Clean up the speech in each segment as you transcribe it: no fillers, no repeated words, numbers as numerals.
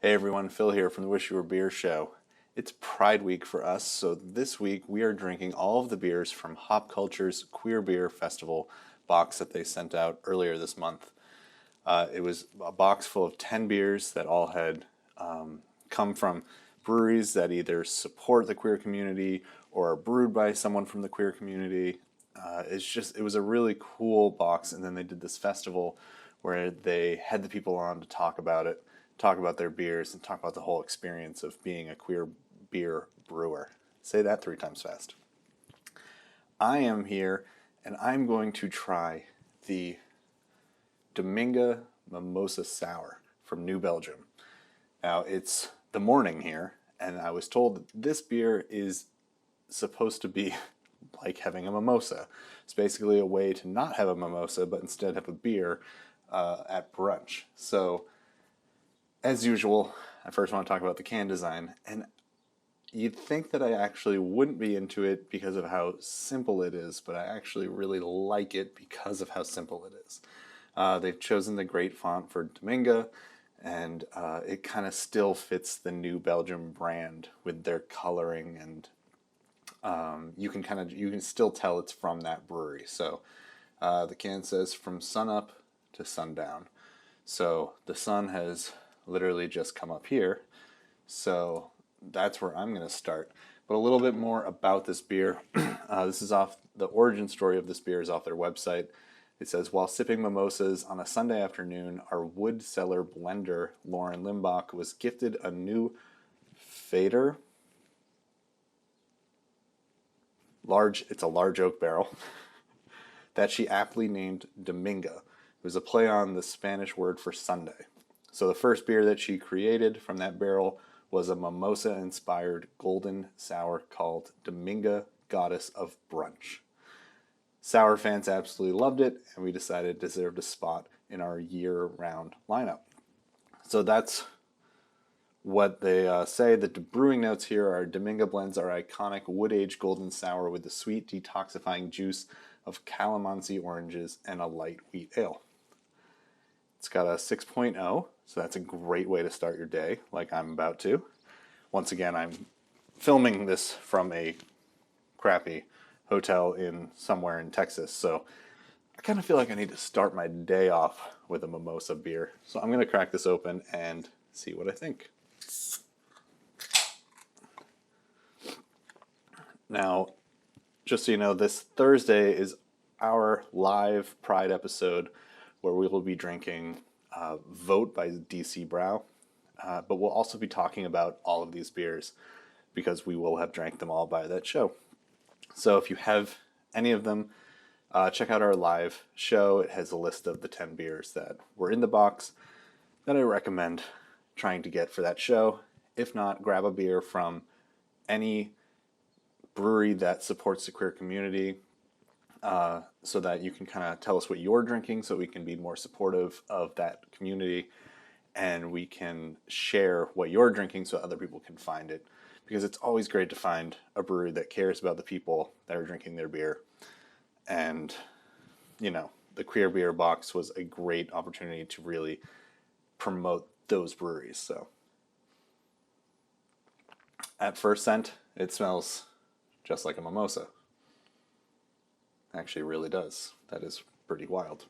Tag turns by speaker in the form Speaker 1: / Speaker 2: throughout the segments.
Speaker 1: Hey everyone, Phil here from the Wish You Were Beer Show. It's Pride Week for us, so this week we are drinking all of the beers from Hop Culture's Queer Beer Festival box that they sent out earlier this month. It was a box full of 10 beers that all had come from breweries that either support the queer community or are brewed by someone from the queer community. It was a really cool box, and then they did this festival where they had the people on to talk about it, talk about their beers, and talk about the whole experience of being a queer beer brewer. Say that 3 times fast. I am here, and I'm going to try the Dominga Mimosa Sour from New Belgium. Now, it's the morning here, and I was told that this beer is supposed to be like having a mimosa. It's basically a way to not have a mimosa, but instead have a beer at brunch. So, as usual, I first want to talk about the can design, and you'd think that I actually wouldn't be into it because of how simple it is, but I actually really like it because of how simple it is. They've chosen the great font for Dominga, and it kind of still fits the New Belgium brand with their coloring, and you can still tell it's from that brewery. So the can says from sunup to sundown. So the sun has literally just come up here. So that's where I'm going to start. But a little bit more about this beer. This is off the origin story of this beer is off their website. It says, while sipping mimosas on a Sunday afternoon, our Wood Cellar Blender, Lauren Limbach, was gifted a new foeder. It's a large oak barrel that she aptly named Dominga. It was a play on the Spanish word for Sunday. So the first beer that she created from that barrel was a mimosa-inspired golden sour called Dominga Goddess of Brunch. Sour fans absolutely loved it, and we decided it deserved a spot in our year-round lineup. So that's what they say. The brewing notes here are Dominga blends our iconic wood-aged golden sour with the sweet detoxifying juice of Calamansi Oranges and a light wheat ale. It's got a 6.0, so that's a great way to start your day, like I'm about to. Once again, I'm filming this from a crappy hotel somewhere in Texas, so I kind of feel like I need to start my day off with a mimosa beer. So I'm going to crack this open and see what I think. Now, just so you know, this Thursday is our live Pride episode where we will be drinking Vote by DC Brow, but we'll also be talking about all of these beers because we will have drank them all by that show. So if you have any of them, check out our live show. It has a list of the 10 beers that were in the box that I recommend trying to get for that show. If not, grab a beer from any brewery that supports the queer community, so that you can kind of tell us what you're drinking so we can be more supportive of that community, and we can share what you're drinking so other people can find it, because it's always great to find a brewery that cares about the people that are drinking their beer. And the queer beer box was a great opportunity to really promote those breweries. So at first scent, it smells just like a mimosa. Actually really does. That is pretty wild.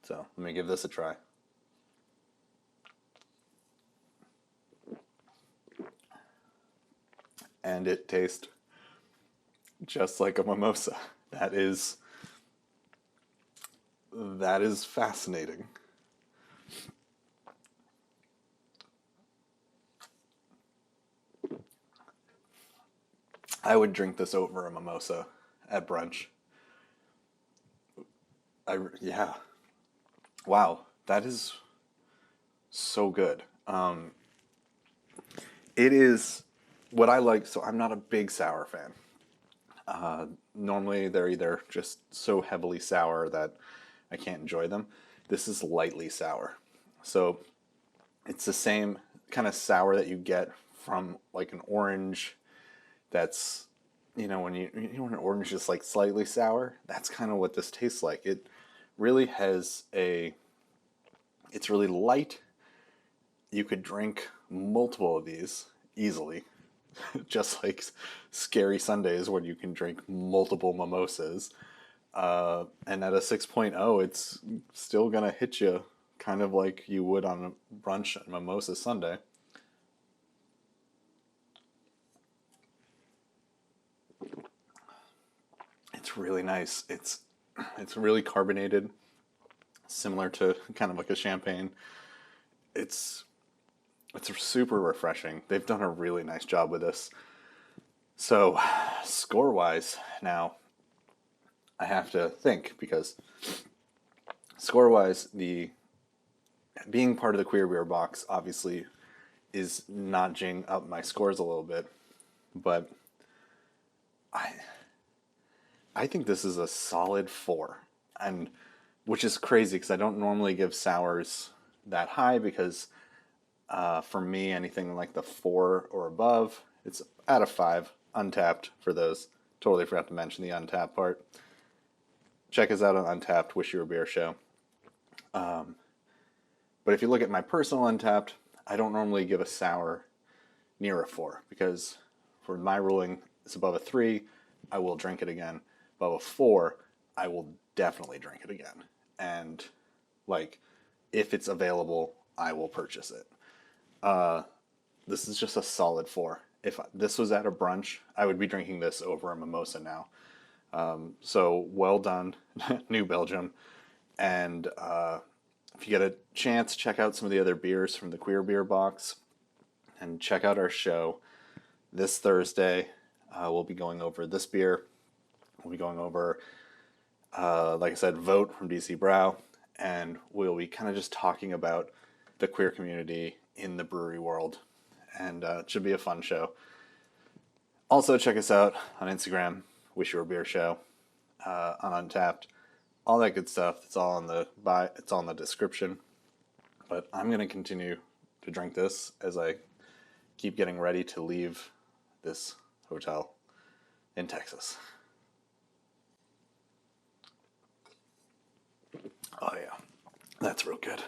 Speaker 1: So let me give this a try. And it tastes just like a mimosa. That is fascinating. I would drink this over a mimosa at brunch. Yeah. Wow, that is so good. It is what I like. So I'm not a big sour fan. Normally they're either just so heavily sour that I can't enjoy them. This is lightly sour. So it's the same kind of sour that you get from like an orange that's, when when an orange is like slightly sour, that's kind of what this tastes like. It really has it's really light, you could drink multiple of these easily, just like Scary Sundays when you can drink multiple mimosas. And at a 6.0, it's still going to hit you kind of like you would on a brunch and mimosa Sunday. It's really nice. It's really carbonated, similar to kind of like a champagne. It's super refreshing. They've done a really nice job with this. So, score-wise, now I have to think, because score-wise, the being part of the Queer Beer box obviously is notching up my scores a little bit, but I think this is a solid 4, and which is crazy because I don't normally give sours that high, because for me, anything like the 4 or above, it's out of 5. Untapped, for those. Totally forgot to mention the Untapped part. Check us out on Untapped, Wish You Were Beer Show. But if you look at my personal Untapped, I don't normally give a sour near a 4, because for my ruling, it's above a 3, I will drink it again. Above a 4, I will definitely drink it again. And, like, if it's available, I will purchase it. This is just a solid 4. If this was at a brunch, I would be drinking this over a mimosa now. So well done, New Belgium. And if you get a chance, check out some of the other beers from the Queer Beer box, and check out our show this Thursday. We'll be going over this beer. We'll be going over, like I said, Vote from DC Brow, and we'll be kind of just talking about the queer community in the brewery world. And it should be a fun show. Also, check us out on Instagram, Wish You Were Beer Show, on Untapped, all that good stuff. It's all in the description. But I'm gonna continue to drink this as I keep getting ready to leave this hotel in Texas. Oh yeah, that's real good.